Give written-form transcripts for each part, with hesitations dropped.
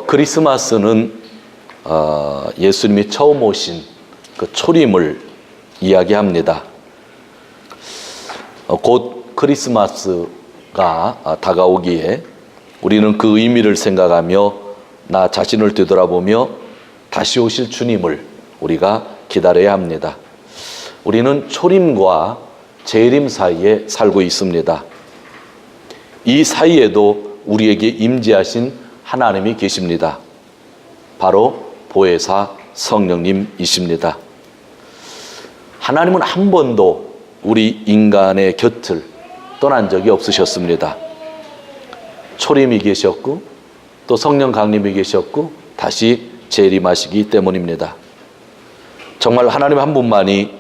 크리스마스는 예수님이 처음 오신 그 초림을 이야기합니다. 곧 크리스마스가 다가오기에 우리는 그 의미를 생각하며 나 자신을 되돌아보며 다시 오실 주님을 우리가 기다려야 합니다. 우리는 초림과 재림 사이에 살고 있습니다. 이 사이에도 우리에게 임재하신 하나님이 계십니다. 바로 보혜사 성령님이십니다. 하나님은 한 번도 우리 인간의 곁을 떠난 적이 없으셨습니다. 초림이 계셨고 또 성령 강림이 계셨고 다시 재림하시기 때문입니다. 정말 하나님 한 분만이,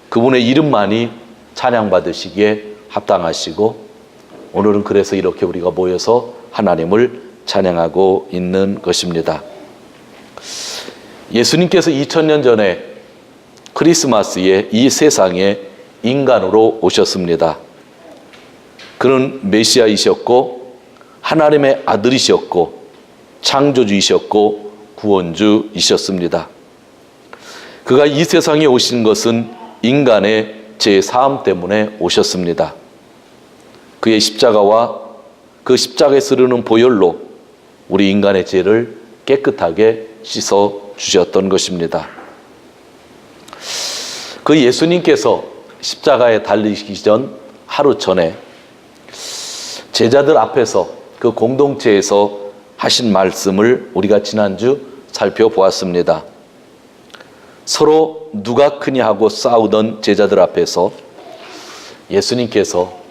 그분의 이름만이 찬양받으시기에 합당하시고, 오늘은 그래서 이렇게 우리가 모여서 하나님을 찬양하고 있는 것입니다. 예수님께서 2000년 전에 크리스마스에 이 세상에 인간으로 오셨습니다. 그는 메시아이셨고 하나님의 아들이셨고 창조주이셨고 구원주이셨습니다. 그가 이 세상에 오신 것은 인간의 죄사함 때문에 오셨습니다. 그의 십자가와 그 십자가에서 흐르는 보혈로 우리 인간의 죄를 깨끗하게 씻어 주셨던 것입니다. 그 예수님께서 십자가에 달리시기 전 하루 전에 제자들 앞에서 그 공동체에서 하신 말씀을 우리가 지난주 살펴보았습니다. 서로 누가 크냐 하고 싸우던 제자들 앞에서 예수님께서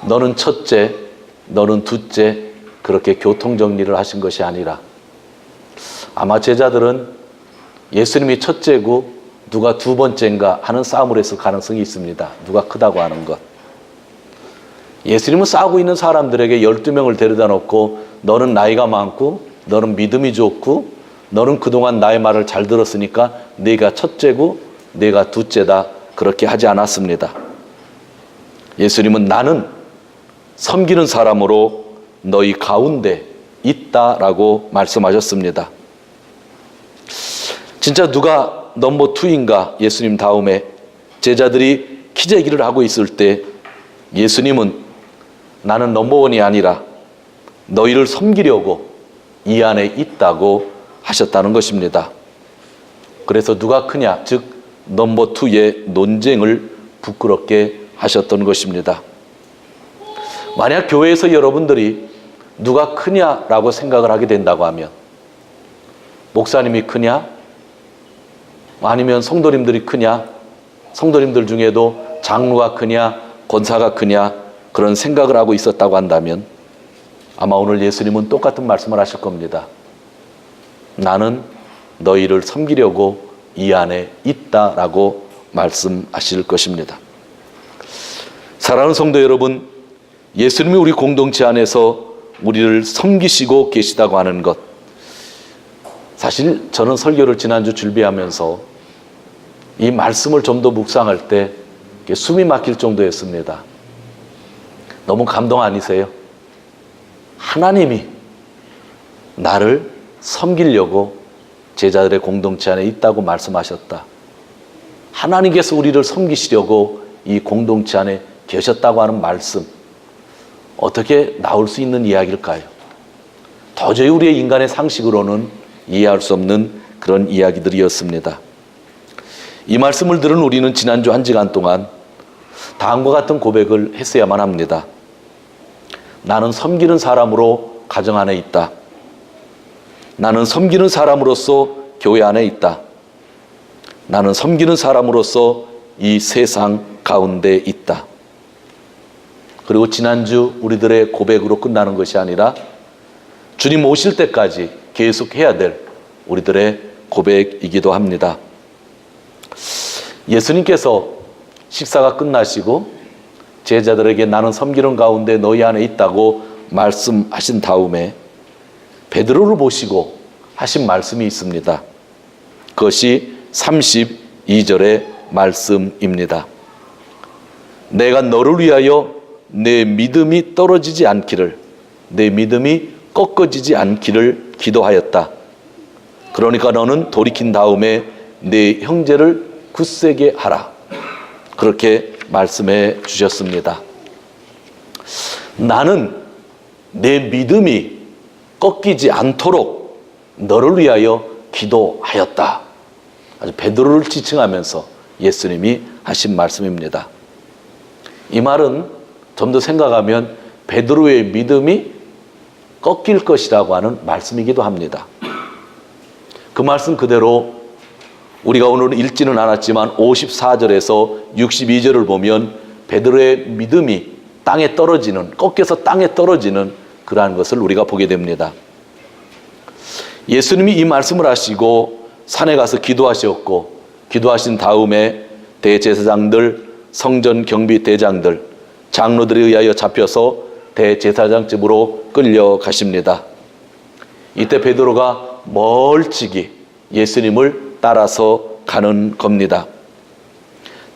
너는 첫째, 너는 둘째, 그렇게 교통정리를 하신 것이 아니라, 아마 제자들은 예수님이 첫째고 누가 두 번째인가 하는 싸움을 했을 가능성이 있습니다. 누가 크다고 하는 것. 예수님은 싸우고 있는 사람들에게 12명을 데려다 놓고 너는 나이가 많고 너는 믿음이 좋고 너는 그동안 나의 말을 잘 들었으니까 네가 첫째고 네가 둘째다, 그렇게 하지 않았습니다. 예수님은 나는 섬기는 사람으로 너희 가운데 있다라고 말씀하셨습니다. 진짜 누가 넘버 2인가 예수님 다음에 제자들이 키재기를 하고 있을 때 예수님은 나는 넘버 1이 아니라 너희를 섬기려고 이 안에 있다고 하셨다는 것입니다. 그래서 누가 크냐, 즉 넘버 2의 논쟁을 부끄럽게 하셨던 것입니다. 만약 교회에서 여러분들이 누가 크냐라고 생각을 하게 된다고 하면, 목사님이 크냐, 아니면 성도님들이 크냐, 성도님들 중에도 장로가 크냐, 권사가 크냐, 그런 생각을 하고 있었다고 한다면 아마 오늘 예수님은 똑같은 말씀을 하실 겁니다. 나는 너희를 섬기려고 이 안에 있다라고 말씀하실 것입니다. 사랑하는 성도 여러분, 예수님이 우리 공동체 안에서 우리를 섬기시고 계시다고 하는 것, 사실 저는 설교를 지난주 준비하면서 이 말씀을 좀 더 묵상할 때 숨이 막힐 정도였습니다. 너무 감동 아니세요? 하나님이 나를 섬기려고 제자들의 공동체 안에 있다고 말씀하셨다. 하나님께서 우리를 섬기시려고 이 공동체 안에 계셨다고 하는 말씀, 어떻게 나올 수 있는 이야기일까요? 도저히 우리의 인간의 상식으로는 이해할 수 없는 그런 이야기들이었습니다. 이 말씀을 들은 우리는 지난주 한 시간 동안 다음과 같은 고백을 했어야만 합니다. 나는 섬기는 사람으로 가정 안에 있다. 나는 섬기는 사람으로서 교회 안에 있다. 나는 섬기는 사람으로서 이 세상 가운데 있다. 그리고 지난주 우리들의 고백으로 끝나는 것이 아니라 주님 오실 때까지 계속해야 될 우리들의 고백이기도 합니다. 예수님께서 식사가 끝나시고 제자들에게 나는 섬기는 가운데 너희 안에 있다고 말씀하신 다음에 베드로를 보시고 하신 말씀이 있습니다. 그것이 32절의 말씀입니다. 내가 너를 위하여 내 믿음이 떨어지지 않기를, 내 믿음이 꺾어지지 않기를 기도하였다. 그러니까 너는 돌이킨 다음에 네 형제를 굳세게 하라. 그렇게 말씀해 주셨습니다. 나는 내 믿음이 꺾이지 않도록 너를 위하여 기도하였다. 아주 베드로를 지칭하면서 예수님이 하신 말씀입니다. 이 말은 좀 더 생각하면 베드로의 믿음이 꺾일 것이라고 하는 말씀이기도 합니다. 그 말씀 그대로 우리가 오늘 읽지는 않았지만 54절에서 62절을 보면 베드로의 믿음이 땅에 떨어지는, 꺾여서 땅에 떨어지는 그러한 것을 우리가 보게 됩니다. 예수님이 이 말씀을 하시고 산에 가서 기도하셨고, 기도하신 다음에 대제사장들, 성전 경비 대장들, 장로들에 의하여 잡혀서 대제사장 집으로 끌려가십니다. 이때 베드로가 멀찍이 예수님을 따라서 가는 겁니다.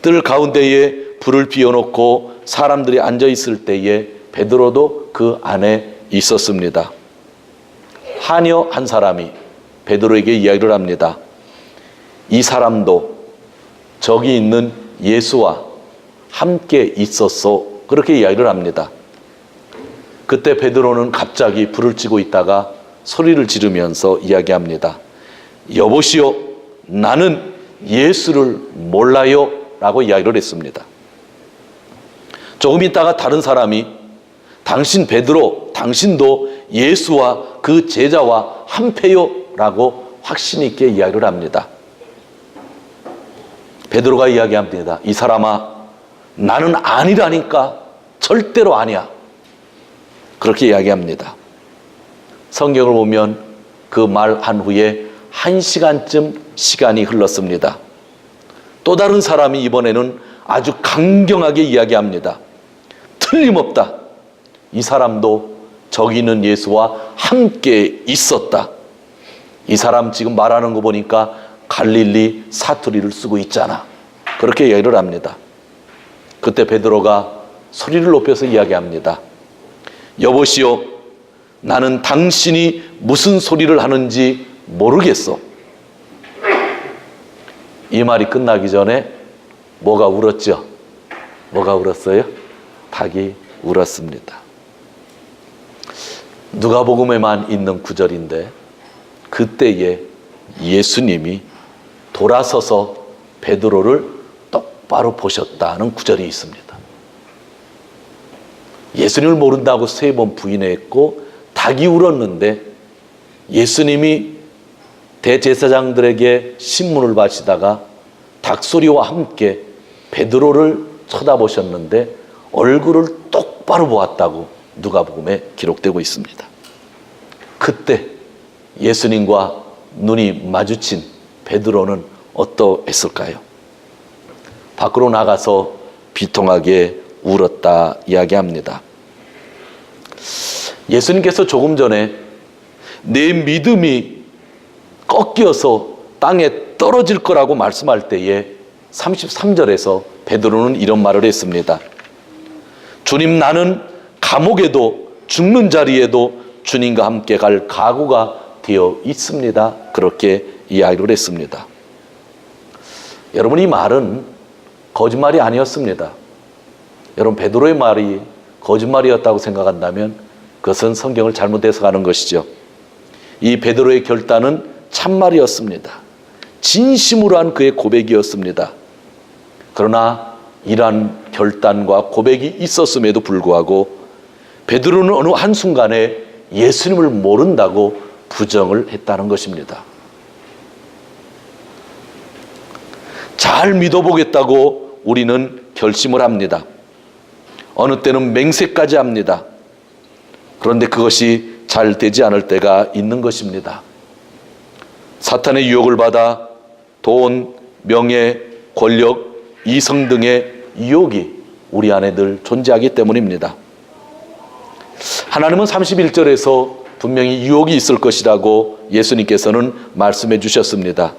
뜰 가운데에 불을 피워놓고 사람들이 앉아있을 때에 베드로도 그 안에 있었습니다. 하녀 한 사람이 베드로에게 이야기를 합니다. 이 사람도 저기 있는 예수와 함께 있었어. 그렇게 이야기를 합니다. 그때 베드로는 갑자기 불을 찌고 있다가 소리를 지르면서 이야기합니다. 여보시오, 나는 예수를 몰라요. 라고 이야기를 했습니다. 조금 있다가 다른 사람이 당신 베드로, 당신도 예수와 그 제자와 한패요. 라고 확신 있게 이야기를 합니다. 베드로가 이야기합니다. 이 사람아, 나는 아니라니까. 절대로 아니야. 그렇게 이야기합니다. 성경을 보면 그 말한 후에 1시간쯤 시간이 흘렀습니다. 또 다른 사람이 이번에는 아주 강경하게 이야기합니다. 틀림없다. 이 사람도 저기 있는 예수와 함께 있었다. 이 사람 지금 말하는 거 보니까 갈릴리 사투리를 쓰고 있잖아. 그렇게 이야기를 합니다. 그때 베드로가 소리를 높여서 이야기합니다. 여보시오, 나는 당신이 무슨 소리를 하는지 모르겠어. 이 말이 끝나기 전에 뭐가 울었죠? 뭐가 울었어요? 닭이 울었습니다. 누가복음에만 있는 구절인데 그때에 예수님이 돌아서서 베드로를 똑바로 보셨다는 구절이 있습니다. 예수님을 모른다고 3번 부인했고 닭이 울었는데 예수님이 대제사장들에게 신문을 바치다가 닭소리와 함께 베드로를 쳐다보셨는데 얼굴을 똑바로 보았다고 누가복음에 기록되고 있습니다. 그때 예수님과 눈이 마주친 베드로는 어떠했을까요? 밖으로 나가서 비통하게 울었다 이야기합니다. 예수님께서 조금 전에 내 믿음이 꺾여서 땅에 떨어질 거라고 말씀할 때에 33절에서 베드로는 이런 말을 했습니다. 주님, 나는 감옥에도 죽는 자리에도 주님과 함께 갈 각오가 되어 있습니다. 그렇게 이야기를 했습니다. 여러분, 이 말은 거짓말이 아니었습니다. 여러분, 베드로의 말이 거짓말이었다고 생각한다면 그것은 성경을 잘못 해석하는 것이죠. 이 베드로의 결단은 참말이었습니다. 진심으로 한 그의 고백이었습니다. 그러나 이러한 결단과 고백이 있었음에도 불구하고 베드로는 어느 한순간에 예수님을 모른다고 부정을 했다는 것입니다. 잘 믿어보겠다고 우리는 결심을 합니다. 어느 때는 맹세까지 합니다. 그런데 그것이 잘 되지 않을 때가 있는 것입니다. 사탄의 유혹을 받아 돈, 명예, 권력, 이성 등의 유혹이 우리 안에 늘 존재하기 때문입니다. 하나님은 31절에서 분명히 유혹이 있을 것이라고 예수님께서는 말씀해 주셨습니다.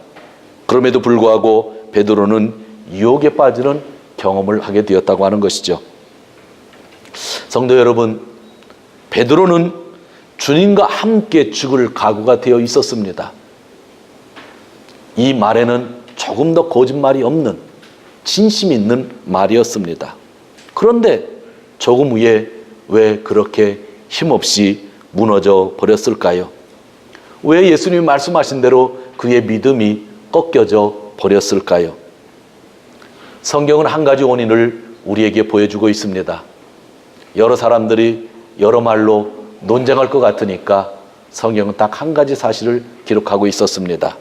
그럼에도 불구하고 베드로는 유혹에 빠지는 경험을 하게 되었다고 하는 것이죠. 성도 여러분, 베드로는 주님과 함께 죽을 각오가 되어 있었습니다. 이 말에는 조금 더 거짓말이 없는 진심 있는 말이었습니다. 그런데 조금 후에 왜 그렇게 힘없이 무너져 버렸을까요? 왜 예수님이 말씀하신 대로 그의 믿음이 꺾여져 버렸을까요? 성경은 한 가지 원인을 우리에게 보여주고 있습니다. 여러 사람들이 여러 말로 논쟁할 것 같으니까 성경은 딱 한 가지 사실을 기록하고 있었습니다.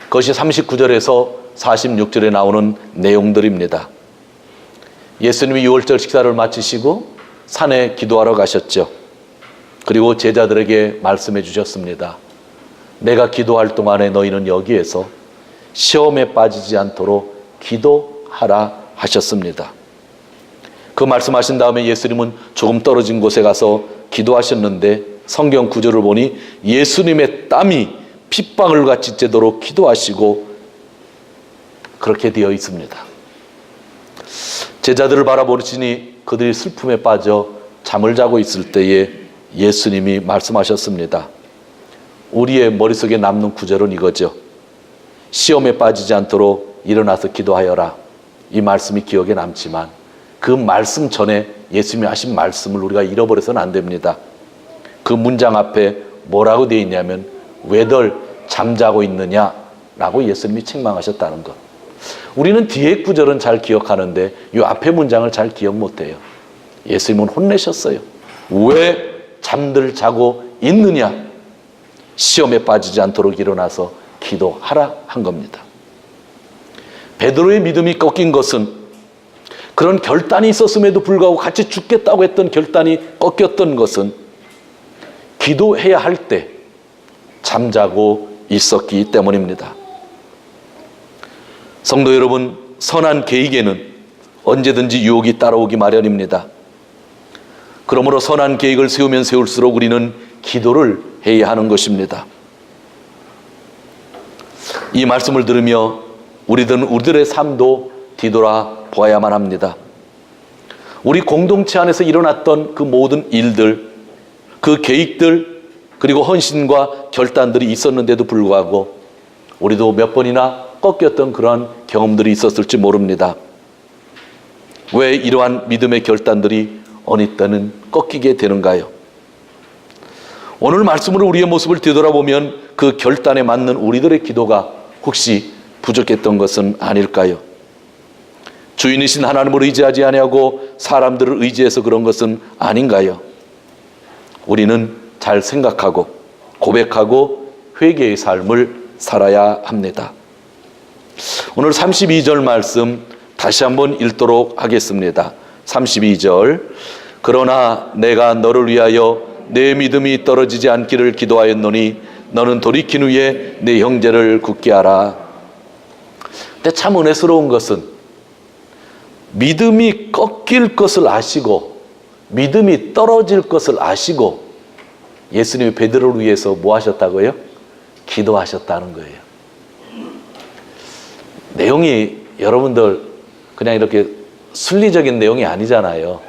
그것이 39절에서 46절에 나오는 내용들입니다. 예수님이 유월절 식사를 마치시고 산에 기도하러 가셨죠. 그리고 제자들에게 말씀해 주셨습니다. 내가 기도할 동안에 너희는 여기에서 시험에 빠지지 않도록 기도하라 하셨습니다. 그 말씀하신 다음에 예수님은 조금 떨어진 곳에 가서 기도하셨는데 성경 구절을 보니 예수님의 땀이 핏방울 같이 째도록 기도하시고 그렇게 되어 있습니다. 제자들을 바라보시니 그들이 슬픔에 빠져 잠을 자고 있을 때에 예수님이 말씀하셨습니다. 우리의 머릿속에 남는 구절은 이거죠. 시험에 빠지지 않도록 일어나서 기도하여라. 이 말씀이 기억에 남지만 그 말씀 전에 예수님이 하신 말씀을 우리가 잃어버려서는 안 됩니다. 그 문장 앞에 뭐라고 되어 있냐면 왜들 잠자고 있느냐라고 예수님이 책망하셨다는 것. 우리는 뒤에 구절은 잘 기억하는데 이 앞에 문장을 잘 기억 못해요. 예수님은 혼내셨어요. 왜 잠들 자고 있느냐? 시험에 빠지지 않도록 일어나서 기도하라 한 겁니다. 베드로의 믿음이 꺾인 것은 그런 결단이 있었음에도 불구하고 같이 죽겠다고 했던 결단이 꺾였던 것은 기도해야 할 때 잠자고 있었기 때문입니다. 성도 여러분, 선한 계획에는 언제든지 유혹이 따라오기 마련입니다. 그러므로 선한 계획을 세우면 세울수록 우리는 기도를 해야 하는 것입니다. 이 말씀을 들으며 우리들의 삶도 뒤돌아 보아야만 합니다. 우리 공동체 안에서 일어났던 그 모든 일들, 그 계획들, 그리고 헌신과 결단들이 있었는데도 불구하고 우리도 몇 번이나 꺾였던 그러한 경험들이 있었을지 모릅니다. 왜 이러한 믿음의 결단들이 어느 때는 꺾이게 되는가요? 오늘 말씀으로 우리의 모습을 되돌아보면 그 결단에 맞는 우리들의 기도가 혹시 부족했던 것은 아닐까요? 주인이신 하나님을 의지하지 아니하고 사람들을 의지해서 그런 것은 아닌가요? 우리는 잘 생각하고 고백하고 회개의 삶을 살아야 합니다. 오늘 32절 말씀 다시 한번 읽도록 하겠습니다. 32절. 그러나 내가 너를 위하여 내 믿음이 떨어지지 않기를 기도하였노니 너는 돌이킨 후에 내 형제를 굳게 하라. 근데 참 은혜스러운 것은 믿음이 꺾일 것을 아시고 믿음이 떨어질 것을 아시고 예수님이 베드로를 위해서 뭐 하셨다고요? 기도하셨다는 거예요. 내용이 여러분들 그냥 이렇게 순리적인 내용이 아니잖아요.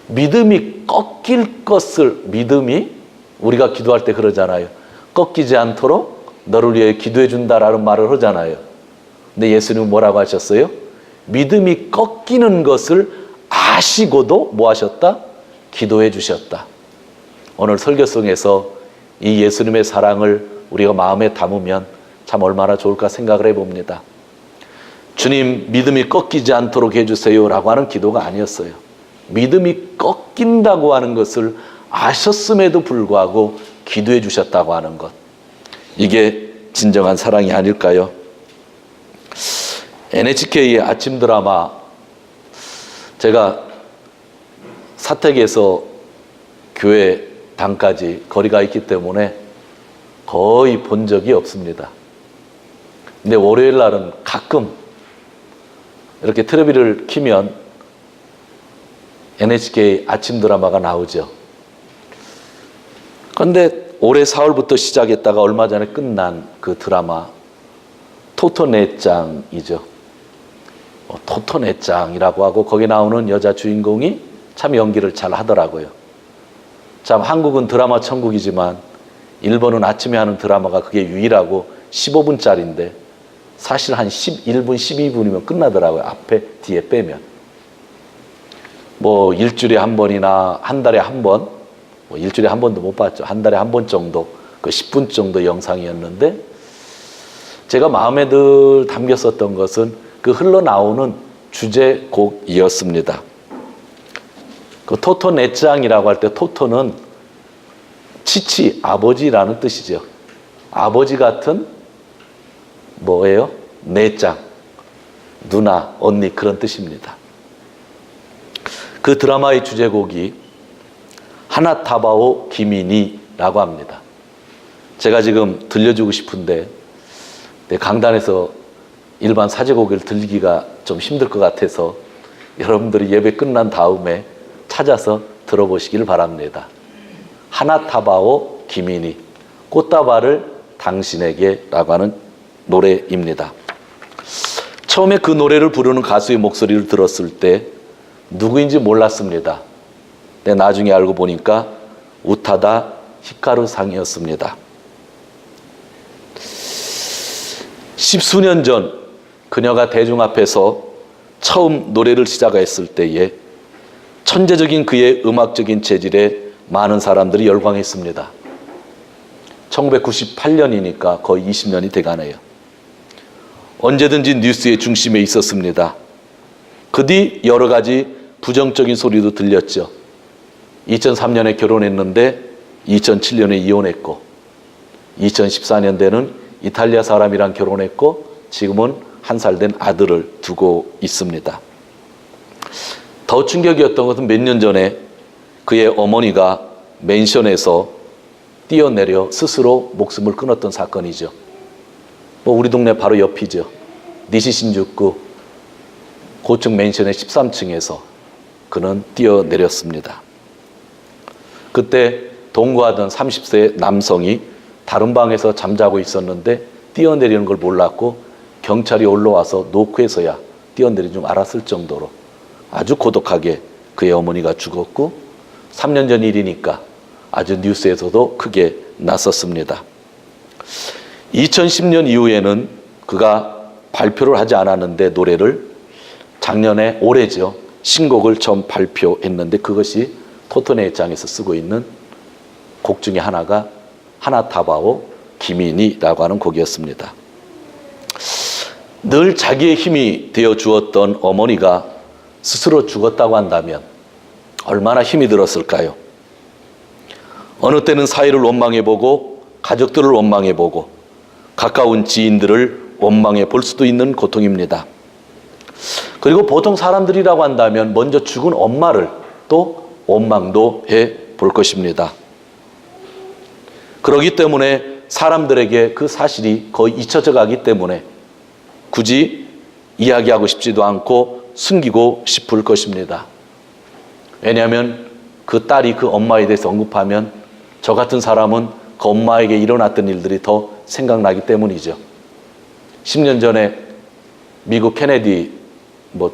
믿음이 꺾일 것을, 믿음이 우리가 기도할 때 그러잖아요. 꺾이지 않도록 너를 위해 기도해 준다라는 말을 하잖아요. 근데 예수님은 뭐라고 하셨어요? 믿음이 꺾이는 것을 아시고도 뭐 하셨다? 기도해 주셨다. 오늘 설교성에서 이 예수님의 사랑을 우리가 마음에 담으면 참 얼마나 좋을까 생각을 해봅니다. 주님, 믿음이 꺾이지 않도록 해주세요 라고 하는 기도가 아니었어요. 믿음이 꺾인다고 하는 것을 아셨음에도 불구하고 기도해 주셨다고 하는 것. 이게 진정한 사랑이 아닐까요? NHK의 아침 드라마, 제가 사택에서 교회 당까지 거리가 있기 때문에 거의 본 적이 없습니다. 근데 월요일 날은 가끔 이렇게 텔레비를 켜면 NHK 아침 드라마가 나오죠. 그런데 올해 4월부터 시작했다가 얼마 전에 끝난 그 드라마 토토네짱이죠. 토토네짱이라고 하고 거기 나오는 여자 주인공이 참 연기를 잘 하더라고요. 참 한국은 드라마 천국이지만 일본은 아침에 하는 드라마가 그게 유일하고 15분짜리인데 사실 한 11분, 12분이면 끝나더라고요. 앞에, 뒤에 빼면. 뭐 일주일에 한 번이나 한 달에 한 번, 뭐 일주일에 한 번도 못 봤죠. 한 달에 한 번 정도, 그 10분 정도 영상이었는데 제가 마음에 늘 담겼었던 것은 그 흘러나오는 주제곡이었습니다. 그 토토 네짱이라고 할 때 토토는 치치, 아버지라는 뜻이죠. 아버지 같은 뭐예요? 네짱, 누나, 언니 그런 뜻입니다. 그 드라마의 주제곡이 하나타바오 기미니라고 합니다. 제가 지금 들려주고 싶은데 강단에서 일반 사제곡을 들기가 좀 힘들 것 같아서 여러분들이 예배 끝난 다음에 찾아서 들어보시길 바랍니다. 하나타바오 기미니, 꽃다발을 당신에게 라고 하는 노래입니다. 처음에 그 노래를 부르는 가수의 목소리를 들었을 때 누구인지 몰랐습니다. 근데 나중에 알고 보니까 우타다 히카루 상이었습니다. 10수년 전 그녀가 대중 앞에서 처음 노래를 시작했을 때에 천재적인 그의 음악적인 재질에 많은 사람들이 열광했습니다. 1998년이니까 거의 20년이 돼가네요. 언제든지 뉴스의 중심에 있었습니다. 그 뒤 여러 가지 부정적인 소리도 들렸죠. 2003년에 결혼했는데 2007년에 이혼했고 2014년대는 이탈리아 사람이랑 결혼했고 지금은 1살 된 아들을 두고 있습니다. 더 충격이었던 것은 몇 년 전에 그의 어머니가 맨션에서 뛰어내려 스스로 목숨을 끊었던 사건이죠. 뭐 우리 동네 바로 옆이죠. 니시신주쿠 고층 맨션의 13층에서 그는 뛰어내렸습니다. 그때 동거하던 30세 남성이 다른 방에서 잠자고 있었는데 뛰어내리는 걸 몰랐고 경찰이 올라와서 노크에서야 뛰어내린 줄 알았을 정도로 아주 고독하게 그의 어머니가 죽었고 3년 전 일이니까 아주 뉴스에서도 크게 났었습니다. 2010년 이후에는 그가 발표를 하지 않았는데 노래를 작년에 올해죠. 신곡을 처음 발표했는데 그것이 토토네짱에서 쓰고 있는 곡 중에 하나가 하나타바오 기미니라고 하는 곡이었습니다. 늘 자기의 힘이 되어 주었던 어머니가 스스로 죽었다고 한다면 얼마나 힘이 들었을까요? 어느 때는 사회를 원망해보고 가족들을 원망해보고 가까운 지인들을 원망해 볼 수도 있는 고통입니다. 그리고 보통 사람들이라고 한다면 먼저 죽은 엄마를 또 원망도 해 볼 것입니다. 그렇기 때문에 사람들에게 그 사실이 거의 잊혀져 가기 때문에 굳이 이야기하고 싶지도 않고 숨기고 싶을 것입니다. 왜냐하면 그 딸이 그 엄마에 대해서 언급하면 저 같은 사람은 그 엄마에게 일어났던 일들이 더 생각나기 때문이죠. 10년 전에 미국 케네디,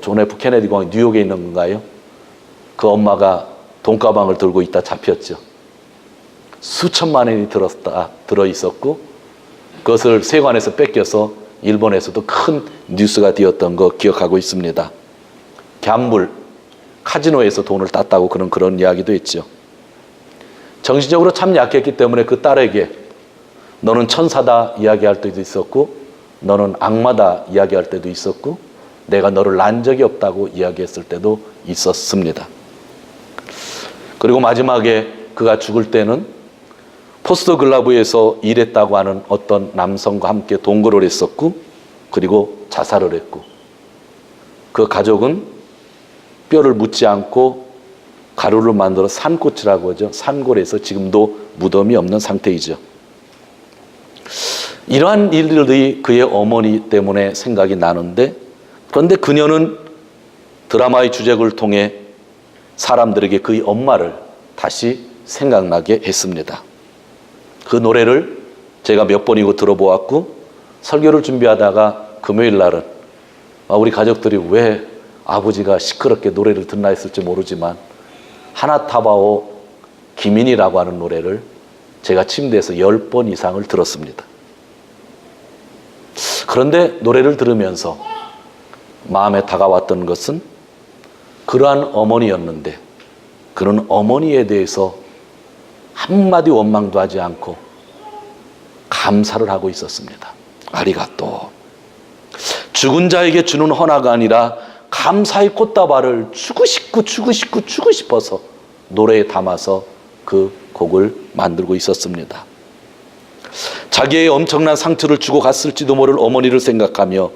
존 F 케네디 공항 뉴욕에 있는 건가요? 그 엄마가 돈가방을 들고 있다 잡혔죠. 수천만 원이 들어있었고 그것을 세관에서 뺏겨서 일본에서도 큰 뉴스가 되었던 거 기억하고 있습니다. 갬블, 카지노에서 돈을 땄다고 그런 이야기도 했죠. 정신적으로 참 약했기 때문에 그 딸에게 너는 천사다 이야기할 때도 있었고 너는 악마다 이야기할 때도 있었고 내가 너를 난 적이 없다고 이야기했을 때도 있었습니다. 그리고 마지막에 그가 죽을 때는 포스터 글라브에서 일했다고 하는 어떤 남성과 함께 동거를 했었고 그리고 자살을 했고 그 가족은 뼈를 묻지 않고 가루를 만들어 산꽃이라고 하죠. 산골에서 지금도 무덤이 없는 상태이죠. 이러한 일들이 그의 어머니 때문에 생각이 나는데 그런데 그녀는 드라마의 주제곡을 통해 사람들에게 그의 엄마를 다시 생각나게 했습니다. 그 노래를 제가 몇 번이고 들어보았고 설교를 준비하다가 금요일 날은 우리 가족들이 왜 아버지가 시끄럽게 노래를 듣나 했을지 모르지만 하나타바오 기민이라고 하는 노래를 제가 침대에서 10번 이상을 들었습니다. 그런데 노래를 들으면서 마음에 다가왔던 것은 그러한 어머니였는데 그런 어머니에 대해서 한마디 원망도 하지 않고 감사를 하고 있었습니다. 아리가또. 죽은 자에게 주는 헌화가 아니라 감사의 꽃다발을 주고 싶어서 노래에 담아서 그 곡을 만들고 있었습니다. 자기의 엄청난 상처를 주고 갔을지도 모를 어머니를 생각하며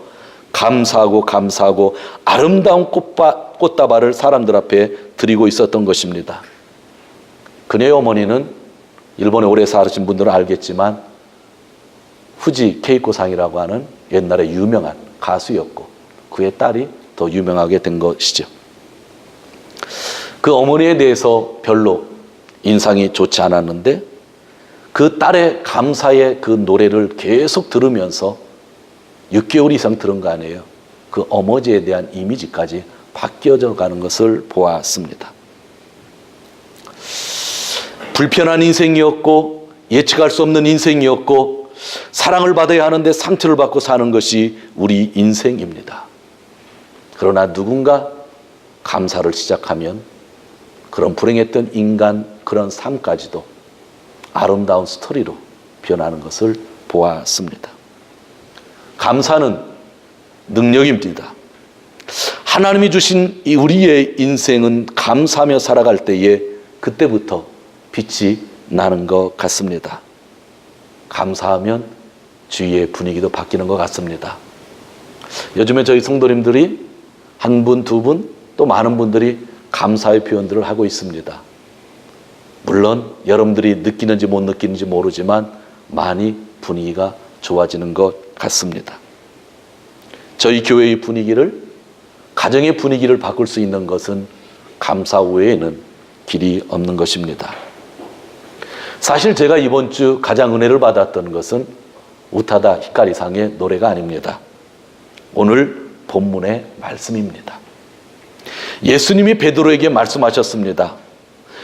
감사하고 아름다운 꽃다발을 사람들 앞에 드리고 있었던 것입니다. 그녀의 어머니는 일본에 오래 사신 분들은 알겠지만 후지 케이코상이라고 하는 옛날에 유명한 가수였고 그의 딸이 더 유명하게 된 것이죠. 그 어머니에 대해서 별로 인상이 좋지 않았는데 그 딸의 감사의 그 노래를 계속 들으면서 6개월 이상 들은 거 아니에요. 그 어머니에 대한 이미지까지 바뀌어져 가는 것을 보았습니다. 불편한 인생이었고 예측할 수 없는 인생이었고 사랑을 받아야 하는데 상처를 받고 사는 것이 우리 인생입니다. 그러나 누군가 감사를 시작하면 그런 불행했던 인간 그런 삶까지도 아름다운 스토리로 변하는 것을 보았습니다. 감사는 능력입니다. 하나님이 주신 이 우리의 인생은 감사하며 살아갈 때에 그때부터 빛이 나는 것 같습니다. 감사하면 주위의 분위기도 바뀌는 것 같습니다. 요즘에 저희 성도님들이 한 분, 두 분, 또 많은 분들이 감사의 표현들을 하고 있습니다. 물론 여러분들이 느끼는지 못 느끼는지 모르지만 많이 분위기가 좋아지는 것 같습니다. 저희 교회의 분위기를, 가정의 분위기를 바꿀 수 있는 것은 감사 외에는 길이 없는 것입니다. 사실 제가 이번 주 가장 은혜를 받았던 것은 우타다 히카리상의 노래가 아닙니다. 오늘 본문의 말씀입니다. 예수님이 베드로에게 말씀하셨습니다.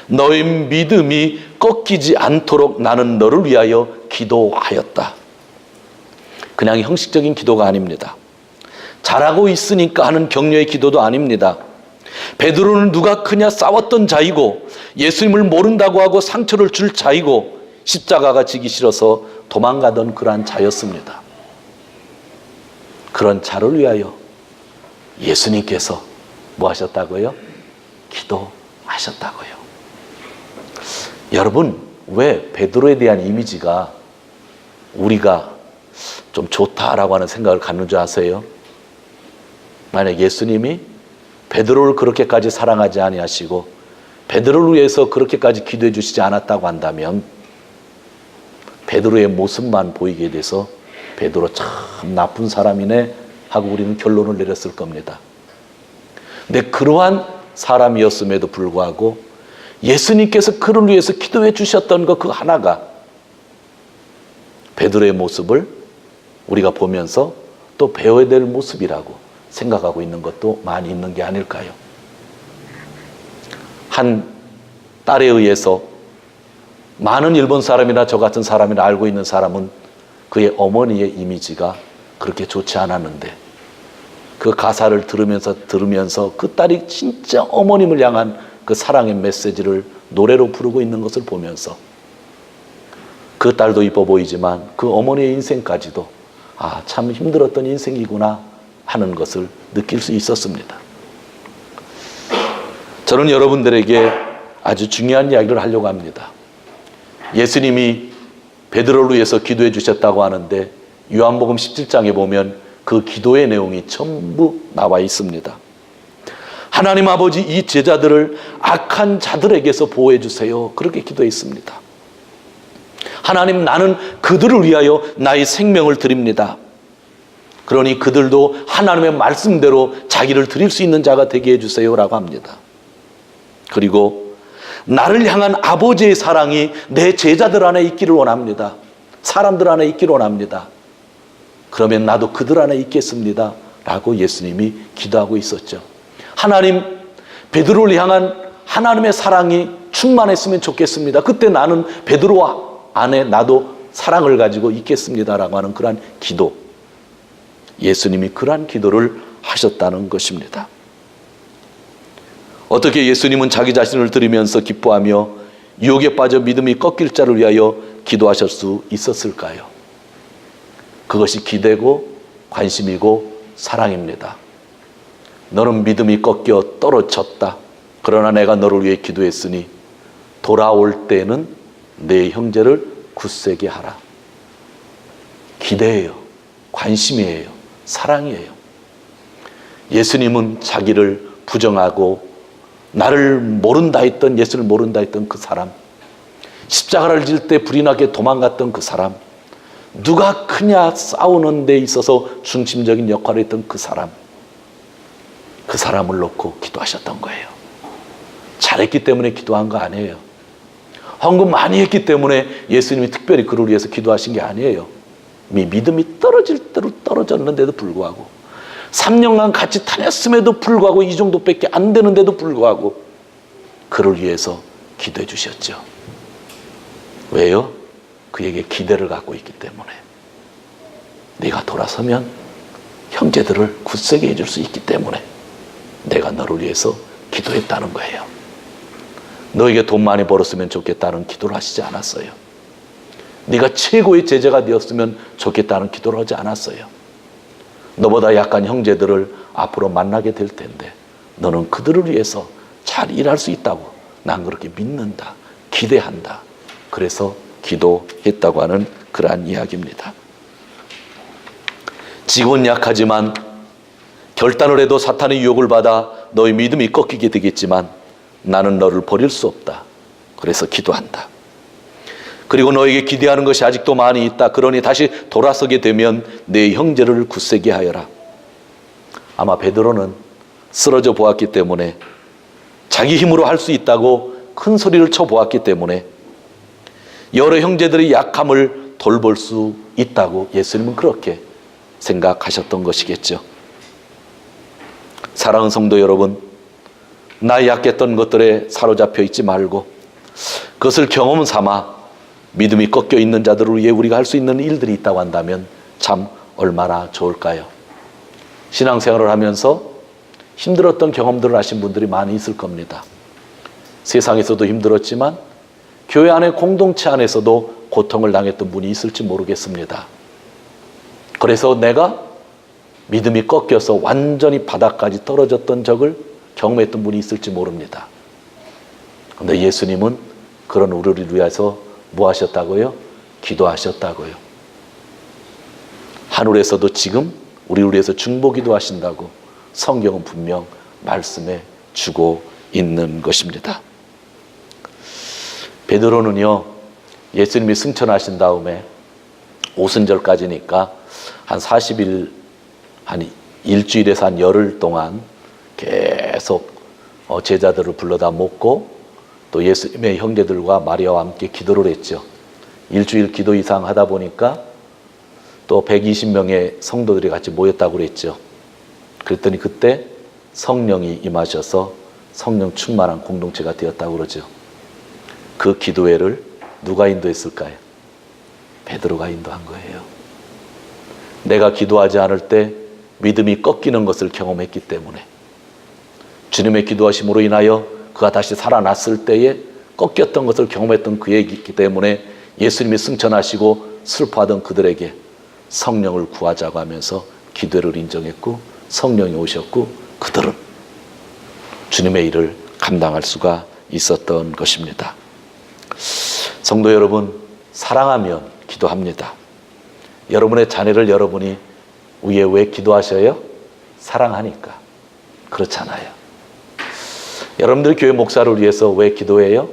너의 믿음이 꺾이지 않도록 나는 너를 위하여 기도하였다. 그냥 형식적인 기도가 아닙니다. 잘하고 있으니까 하는 격려의 기도도 아닙니다. 베드로는 누가 크냐 싸웠던 자이고 예수님을 모른다고 하고 상처를 줄 자이고 십자가가 지기 싫어서 도망가던 그러한 자였습니다. 그런 자를 위하여 예수님께서 뭐 하셨다고요? 기도하셨다고요. 여러분, 왜 베드로에 대한 이미지가 우리가 좀 좋다라고 하는 생각을 갖는 줄 아세요? 만약 예수님이 베드로를 그렇게까지 사랑하지 아니하시고 베드로를 위해서 그렇게까지 기도해 주시지 않았다고 한다면 베드로의 모습만 보이게 돼서 베드로 참 나쁜 사람이네 하고 우리는 결론을 내렸을 겁니다. 근데 그러한 사람이었음에도 불구하고 예수님께서 그를 위해서 기도해 주셨던 것 그 하나가 베드로의 모습을 우리가 보면서 또 배워야 될 모습이라고 생각하고 있는 것도 많이 있는 게 아닐까요? 한 딸에 의해서 많은 일본 사람이나 저 같은 사람이나 알고 있는 사람은 그의 어머니의 이미지가 그렇게 좋지 않았는데 그 가사를 들으면서 그 딸이 진짜 어머님을 향한 그 사랑의 메시지를 노래로 부르고 있는 것을 보면서 그 딸도 이뻐 보이지만 그 어머니의 인생까지도 아, 참 힘들었던 인생이구나 하는 것을 느낄 수 있었습니다. 저는 여러분들에게 아주 중요한 이야기를 하려고 합니다. 예수님이 베드로를 위해서 기도해 주셨다고 하는데 요한복음 17장에 보면 그 기도의 내용이 전부 나와 있습니다. 하나님 아버지, 이 제자들을 악한 자들에게서 보호해 주세요. 그렇게 기도했습니다. 하나님, 나는 그들을 위하여 나의 생명을 드립니다. 그러니 그들도 하나님의 말씀대로 자기를 드릴 수 있는 자가 되게 해주세요라고 합니다. 그리고 나를 향한 아버지의 사랑이 내 제자들 안에 있기를 원합니다. 사람들 안에 있기를 원합니다. 그러면 나도 그들 안에 있겠습니다 라고 예수님이 기도하고 있었죠. 하나님, 베드로를 향한 하나님의 사랑이 충만했으면 좋겠습니다. 그때 나는 베드로 안에 나도 사랑을 가지고 있겠습니다라고 하는 그러한 기도, 예수님이 그러한 기도를 하셨다는 것입니다. 어떻게 예수님은 자기 자신을 들으면서 기뻐하며 유혹에 빠져 믿음이 꺾일 자를 위하여 기도하실 수 있었을까요? 그것이 기대고 관심이고 사랑입니다. 너는 믿음이 꺾여 떨어졌다. 그러나 내가 너를 위해 기도했으니 돌아올 때는 내 형제를 굳세게 하라. 기대예요. 관심이에요. 사랑이에요. 예수님은 자기를 부정하고 나를 모른다 했던, 예수를 모른다 했던 그 사람, 십자가를 질 때 불이 나게 도망갔던 그 사람, 누가 크냐 싸우는 데 있어서 중심적인 역할을 했던 그 사람을 놓고 기도하셨던 거예요. 잘했기 때문에 기도한 거 아니에요. 헌금 많이 했기 때문에 예수님이 특별히 그를 위해서 기도하신 게 아니에요. 믿음이 떨어질 대로 떨어졌는데도 불구하고 3년간 같이 다녔음에도 불구하고 이 정도밖에 안 되는데도 불구하고 그를 위해서 기도해 주셨죠. 왜요? 그에게 기대를 갖고 있기 때문에. 네가 돌아서면 형제들을 굳세게 해줄 수 있기 때문에 내가 너를 위해서 기도했다는 거예요. 너에게 돈 많이 벌었으면 좋겠다는 기도를 하시지 않았어요. 네가 최고의 제자가 되었으면 좋겠다는 기도를 하지 않았어요. 너보다 약한 형제들을 앞으로 만나게 될 텐데 너는 그들을 위해서 잘 일할 수 있다고 난 그렇게 믿는다, 기대한다. 그래서 기도했다고 하는 그러한 이야기입니다. 지금은 약하지만 결단을 해도 사탄의 유혹을 받아 너의 믿음이 꺾이게 되겠지만 나는 너를 버릴 수 없다. 그래서 기도한다. 그리고 너에게 기대하는 것이 아직도 많이 있다. 그러니 다시 돌아서게 되면 내 형제를 굳세게 하여라. 아마 베드로는 쓰러져 보았기 때문에, 자기 힘으로 할 수 있다고 큰 소리를 쳐 보았기 때문에, 여러 형제들의 약함을 돌볼 수 있다고 예수님은 그렇게 생각하셨던 것이겠죠. 사랑하는 성도 여러분, 나 약했던 것들에 사로잡혀 있지 말고 그것을 경험 삼아 믿음이 꺾여 있는 자들을 위해 우리가 할 수 있는 일들이 있다고 한다면 참 얼마나 좋을까요? 신앙생활을 하면서 힘들었던 경험들을 하신 분들이 많이 있을 겁니다. 세상에서도 힘들었지만 교회 안에 공동체 안에서도 고통을 당했던 분이 있을지 모르겠습니다. 그래서 내가 믿음이 꺾여서 완전히 바닥까지 떨어졌던 적을 경험했던 분이 있을지 모릅니다. 그런데 예수님은 그런 우리를 위해서 뭐 하셨다고요? 기도하셨다고요. 하늘에서도 지금 우리를 위해서 중보기도 하신다고 성경은 분명 말씀해 주고 있는 것입니다. 베드로는요, 예수님이 승천하신 다음에 오순절까지니까 한 40일, 한 일주일에서 한 열흘 동안 계속 제자들을 불러다 모고 또 예수님의 형제들과 마리아와 함께 기도를 했죠. 일주일 기도 이상 하다 보니까 또 120명의 성도들이 같이 모였다고 그랬죠. 그랬더니 그때 성령이 임하셔서 성령 충만한 공동체가 되었다고 그러죠. 그 기도회를 누가 인도했을까요? 베드로가 인도한 거예요. 내가 기도하지 않을 때 믿음이 꺾이는 것을 경험했기 때문에, 주님의 기도하심으로 인하여 그가 다시 살아났을 때에 꺾였던 것을 경험했던 그이기 때문에 예수님이 승천하시고 슬퍼하던 그들에게 성령을 구하자고 하면서 기도를 인정했고 성령이 오셨고 그들은 주님의 일을 감당할 수가 있었던 것입니다. 성도 여러분, 사랑하면 기도합니다. 여러분의 자녀를 여러분이 위에 왜 기도하셔요? 사랑하니까. 그렇잖아요. 여러분들 교회 목사를 위해서 왜 기도해요?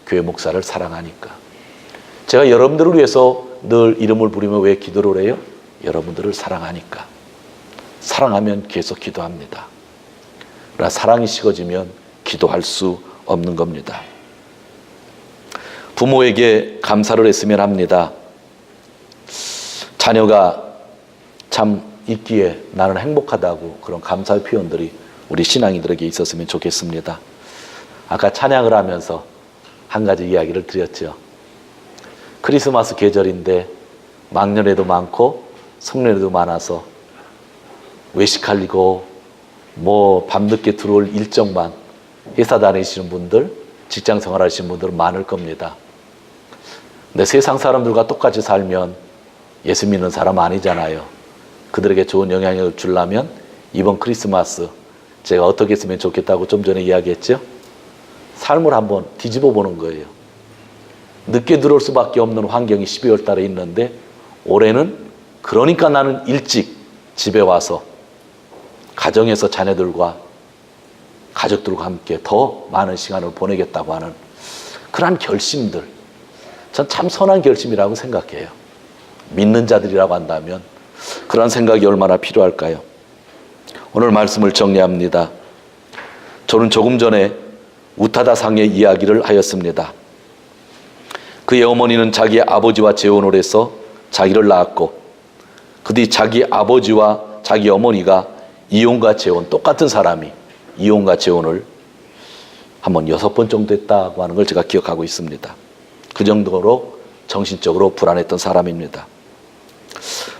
교회 목사를 사랑하니까. 제가 여러분들을 위해서 늘 이름을 부리며 왜 기도를 해요? 여러분들을 사랑하니까. 사랑하면 계속 기도합니다. 그러나 사랑이 식어지면 기도할 수 없는 겁니다. 부모에게 감사를 했으면 합니다. 자녀가 참 있기에 나는 행복하다고 그런 감사의 표현들이 우리 신앙인들에게 있었으면 좋겠습니다. 아까 찬양을 하면서 한 가지 이야기를 드렸죠. 크리스마스 계절인데 막년회도 많고 성년회도 많아서 외식하려고 밤늦게 들어올 일정만 회사 다니시는 분들, 직장 생활하시는 분들은 많을 겁니다. 근데 세상 사람들과 똑같이 살면 예수 믿는 사람 아니잖아요. 그들에게 좋은 영향력을 주려면 이번 크리스마스 제가 어떻게 했으면 좋겠다고 좀 전에 이야기했죠. 삶을 한번 뒤집어 보는 거예요. 늦게 들어올 수밖에 없는 환경이 12월 달에 있는데 올해는 그러니까 나는 일찍 집에 와서 가정에서 자녀들과 가족들과 함께 더 많은 시간을 보내겠다고 하는 그러한 결심들, 전 참 선한 결심이라고 생각해요. 믿는 자들이라고 한다면 그런 생각이 얼마나 필요할까요? 오늘 말씀을 정리합니다. 저는 조금 전에 우타다상의 이야기를 하였습니다. 그의 어머니는 자기 아버지와 재혼을 해서 자기를 낳았고 그 뒤 자기 아버지와 자기 어머니가 이혼과 재혼, 똑같은 사람이 이혼과 재혼을 한번 6번 정도 했다고 하는 걸 제가 기억하고 있습니다. 그 정도로 정신적으로 불안했던 사람입니다.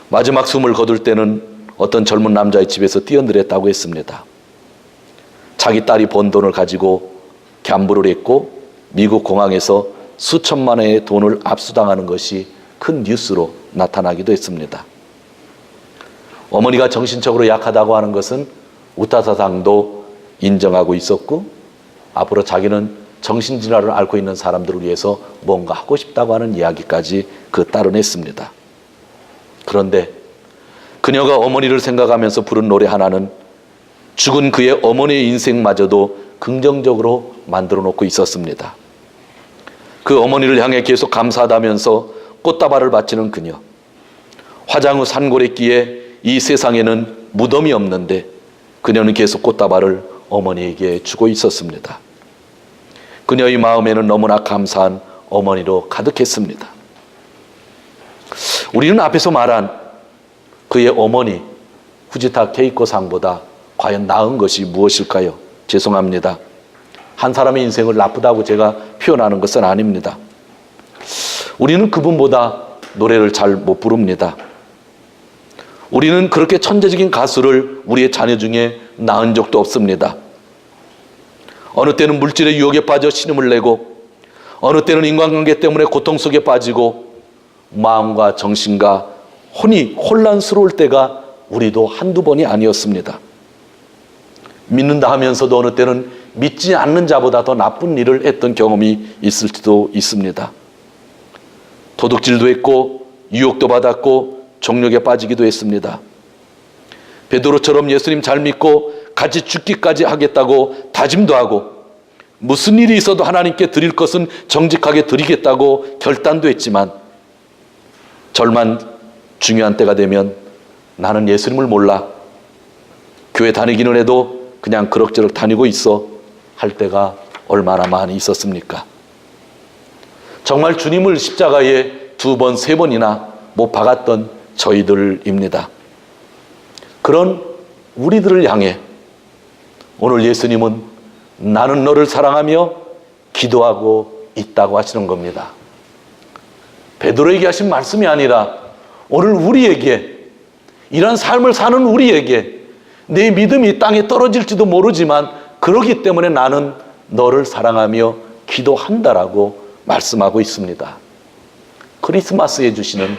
마지막 숨을 거둘 때는 어떤 젊은 남자의 집에서 뛰어들었다고 했습니다. 자기 딸이 번 돈을 가지고 갬블을 했고 미국 공항에서 수천만 원의 돈을 압수당하는 것이 큰 뉴스로 나타나기도 했습니다. 어머니가 정신적으로 약하다고 하는 것은 우타사상도 인정하고 있었고 앞으로 자기는 정신질환을 앓고 있는 사람들을 위해서 뭔가 하고 싶다고 하는 이야기까지 그 딸은 했습니다. 그런데 그녀가 어머니를 생각하면서 부른 노래 하나는 죽은 그의 어머니의 인생마저도 긍정적으로 만들어 놓고 있었습니다. 그 어머니를 향해 계속 감사하다면서 꽃다발을 바치는 그녀. 화장 후 산고랬기에 이 세상에는 무덤이 없는데 그녀는 계속 꽃다발을 어머니에게 주고 있었습니다. 그녀의 마음에는 너무나 감사한 어머니로 가득했습니다. 우리는 앞에서 말한 그의 어머니 후지타 케이코 상보다 과연 나은 것이 무엇일까요? 죄송합니다. 한 사람의 인생을 나쁘다고 제가 표현하는 것은 아닙니다. 우리는 그분보다 노래를 잘 못 부릅니다. 우리는 그렇게 천재적인 가수를 우리의 자녀 중에 낳은 적도 없습니다. 어느 때는 물질의 유혹에 빠져 신음을 내고 어느 때는 인간관계 때문에 고통 속에 빠지고 마음과 정신과 혼이 혼란스러울 때가 우리도 한두 번이 아니었습니다. 믿는다 하면서도 어느 때는 믿지 않는 자보다 더 나쁜 일을 했던 경험이 있을지도 있습니다. 도둑질도 했고 유혹도 받았고 정욕에 빠지기도 했습니다. 베드로처럼 예수님 잘 믿고 같이 죽기까지 하겠다고 다짐도 하고 무슨 일이 있어도 하나님께 드릴 것은 정직하게 드리겠다고 결단도 했지만 절만 중요한 때가 되면 나는 예수님을 몰라, 교회 다니기는 해도 그냥 그럭저럭 다니고 있어 할 때가 얼마나 많이 있었습니까? 정말 주님을 십자가에 2번, 3번이나 못 박았던 저희들입니다. 그런 우리들을 향해 오늘 예수님은 나는 너를 사랑하며 기도하고 있다고 하시는 겁니다. 베드로에게 하신 말씀이 아니라 오늘 우리에게, 이런 삶을 사는 우리에게 내 믿음이 땅에 떨어질지도 모르지만 그러기 때문에 나는 너를 사랑하며 기도한다라고 말씀하고 있습니다. 크리스마스에 주시는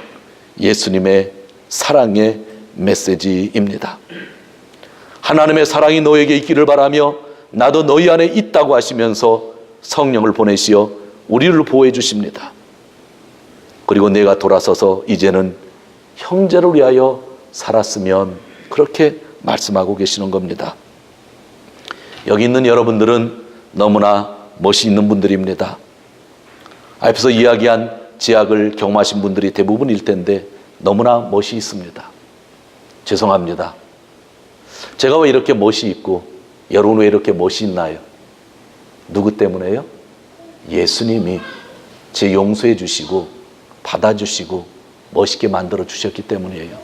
예수님의 사랑의 메시지입니다. 하나님의 사랑이 너에게 있기를 바라며 나도 너희 안에 있다고 하시면서 성령을 보내시어 우리를 보호해 주십니다. 그리고 내가 돌아서서 이제는 형제를 위하여 살았으면, 그렇게 말씀하고 계시는 겁니다. 여기 있는 여러분들은 너무나 멋이 있는 분들입니다. 앞에서 이야기한 제약을 경험하신 분들이 대부분일 텐데 너무나 멋이 있습니다. 죄송합니다. 제가 왜 이렇게 멋이 있고 여러분 왜 이렇게 멋이 있나요? 누구 때문에요? 예수님이 제 용서해 주시고 받아주시고 멋있게 만들어 주셨기 때문이에요.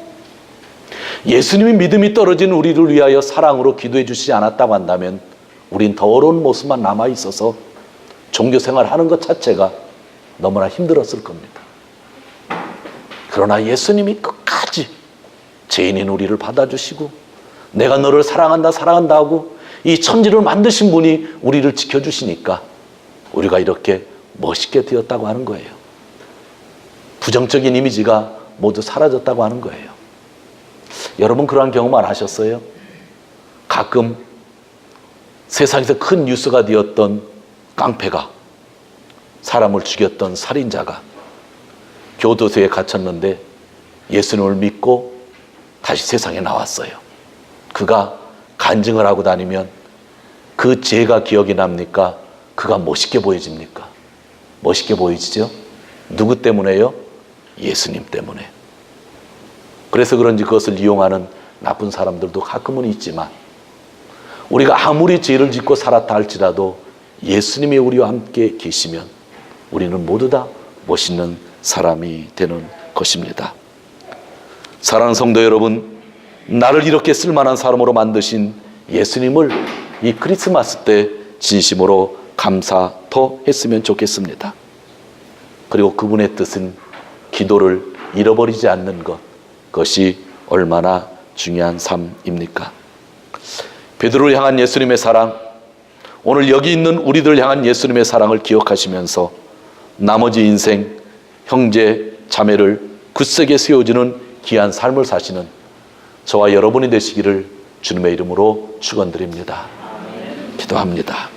예수님이 믿음이 떨어진 우리를 위하여 사랑으로 기도해 주시지 않았다고 한다면 우린 더러운 모습만 남아 있어서 종교 생활하는 것 자체가 너무나 힘들었을 겁니다. 그러나 예수님이 끝까지 죄인인 우리를 받아주시고 내가 너를 사랑한다 사랑한다 하고 이 천지를 만드신 분이 우리를 지켜주시니까 우리가 이렇게 멋있게 되었다고 하는 거예요. 부정적인 이미지가 모두 사라졌다고 하는 거예요. 여러분 그러한 경험 안 하셨어요? 가끔 세상에서 큰 뉴스가 되었던 깡패가, 사람을 죽였던 살인자가 교도소에 갇혔는데 예수님을 믿고 다시 세상에 나왔어요. 그가 간증을 하고 다니면 그 죄가 기억이 납니까? 그가 멋있게 보여집니까? 멋있게 보이지죠? 누구 때문에요? 예수님 때문에. 그래서 그런지 그것을 이용하는 나쁜 사람들도 가끔은 있지만 우리가 아무리 죄를 짓고 살았다 할지라도 예수님이 우리와 함께 계시면 우리는 모두 다 멋있는 사람이 되는 것입니다. 사랑하는 성도 여러분, 나를 이렇게 쓸만한 사람으로 만드신 예수님을 이 크리스마스 때 진심으로 감사토했으면 좋겠습니다. 그리고 그분의 뜻은 기도를 잃어버리지 않는 것, 그것이 얼마나 중요한 삶입니까? 베드로를 향한 예수님의 사랑, 오늘 여기 있는 우리들 향한 예수님의 사랑을 기억하시면서 나머지 인생 형제 자매를 굳세게 세워주는 귀한 삶을 사시는 저와 여러분이 되시기를 주님의 이름으로 축원드립니다. 기도합니다.